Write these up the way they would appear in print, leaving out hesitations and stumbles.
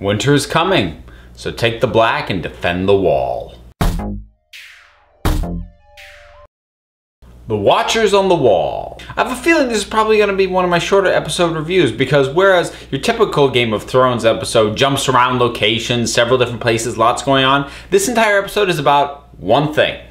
Winter is coming, so take the black and defend the wall. The Watchers on the Wall. I have a feeling this is probably going to be one of my shorter episode reviews because whereas your typical Game of Thrones episode jumps around locations, several different places, lots going on, this entire episode is about one thing: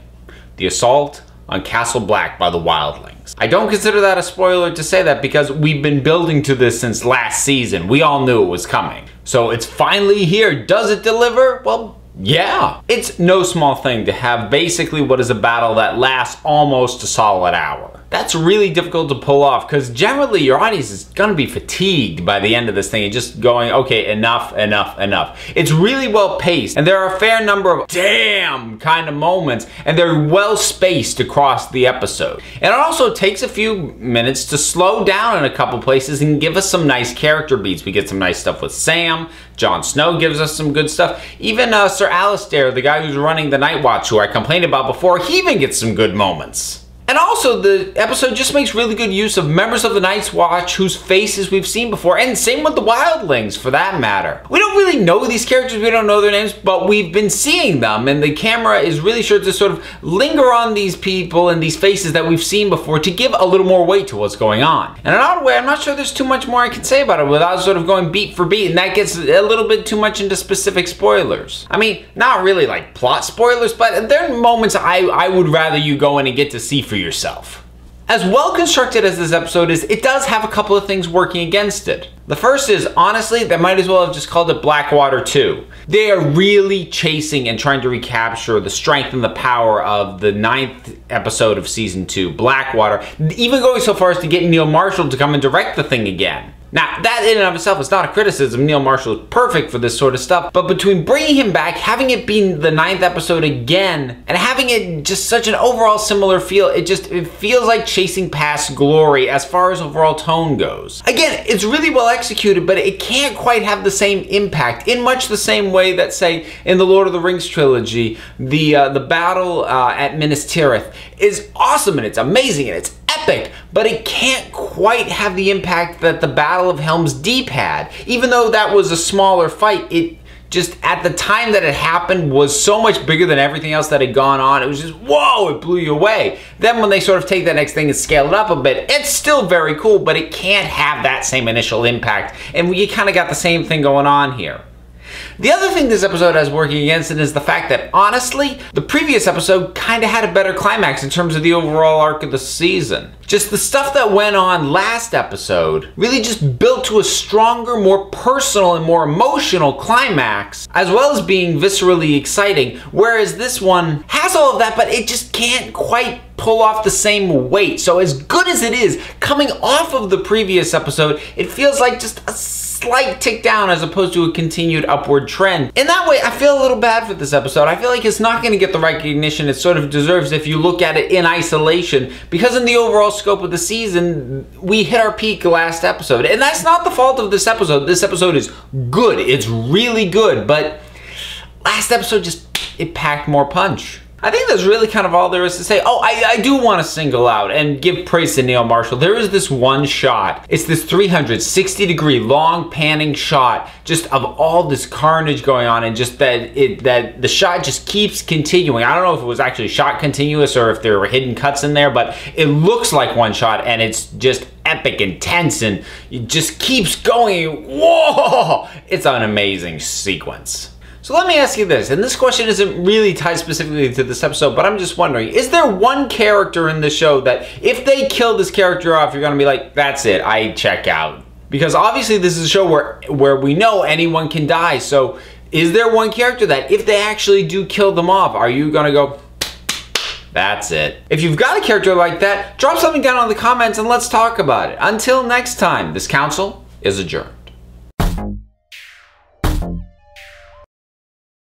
the assault on Castle Black by the wildlings. I don't consider that a spoiler to say that because we've been building to this since last season. We all knew it was coming. So it's finally here. Does it deliver? Well, yeah. It's no small thing to have basically what is a battle that lasts almost a solid hour. That's really difficult to pull off because generally your audience is going to be fatigued by the end of this thing and just going, okay, enough, enough, enough. It's really well paced and there are a fair number of damn kind of moments and they're well spaced across the episode. And it also takes a few minutes to slow down in a couple places and give us some nice character beats. We get some nice stuff with Sam. Jon Snow gives us some good stuff. Even Sir Alistair, the guy who's running the Night Watch, who I complained about before, he even gets some good moments. And also, the episode just makes really good use of members of the Night's Watch whose faces we've seen before, and same with the wildlings for that matter. We don't really know these characters, we don't know their names, but we've been seeing them, and the camera is really sure to sort of linger on these people and these faces that we've seen before to give a little more weight to what's going on. And in an odd way, I'm not sure there's too much more I can say about it without sort of going beat for beat, and that gets a little bit too much into specific spoilers. I mean, not really like plot spoilers, but there are moments I would rather you go in and get to see for yourself. As well constructed as this episode is, it does have a couple of things working against it. The first is, honestly, they might as well have just called it Blackwater 2. They are really chasing and trying to recapture the strength and the power of the 9th episode of season 2, Blackwater, even going so far as to get Neil Marshall to come and direct the thing again. Now, that in and of itself is not a criticism. Neil Marshall is perfect for this sort of stuff. But between bringing him back, having it be the 9th episode again, and having it just such an overall similar feel, it feels like chasing past glory as far as overall tone goes. Again, it's really well executed, but it can't quite have the same impact in much the same way that, say, in the Lord of the Rings trilogy, the battle at Minas Tirith is awesome and it's amazing and it's epic, but it can't quite have the impact that the Battle of Helm's Deep had. Even though that was a smaller fight, it just, at the time that it happened, was so much bigger than everything else that had gone on. It was just, whoa, it blew you away. Then when they sort of take that next thing and scale it up a bit, it's still very cool, but it can't have that same initial impact. And you kind of got the same thing going on here. The other thing this episode has working against it is the fact that, honestly, the previous episode kind of had a better climax in terms of the overall arc of the season. Just the stuff that went on last episode really just built to a stronger, more personal, and more emotional climax, as well as being viscerally exciting, whereas this one has all of that, but it just can't quite pull off the same weight. So as good as it is, coming off of the previous episode, it feels like just a slight tick down as opposed to a continued upward trend. In that way, I feel a little bad for this episode. I feel like it's not going to get the recognition it sort of deserves if you look at it in isolation, because in the overall scope of the season, we hit our peak last episode. And that's not the fault of this episode. This episode is good. It's really good, but last episode just, it packed more punch. I think that's really kind of all there is to say. Oh, I do want to single out and give praise to Neil Marshall. There is this one shot. It's this 360-degree long panning shot just of all this carnage going on, and just that the shot just keeps continuing. I don't know if it was actually shot continuous or if there were hidden cuts in there, but it looks like one shot and it's just epic and tense and it just keeps going. Whoa! It's an amazing sequence. So let me ask you this, and this question isn't really tied specifically to this episode, but I'm just wondering, is there one character in the show that if they kill this character off, you're gonna be like, that's it, I check out? Because obviously this is a show where we know anyone can die, so is there one character that if they actually do kill them off, are you gonna go, that's it? If you've got a character like that, drop something down in the comments and let's talk about it. Until next time, this council is adjourned.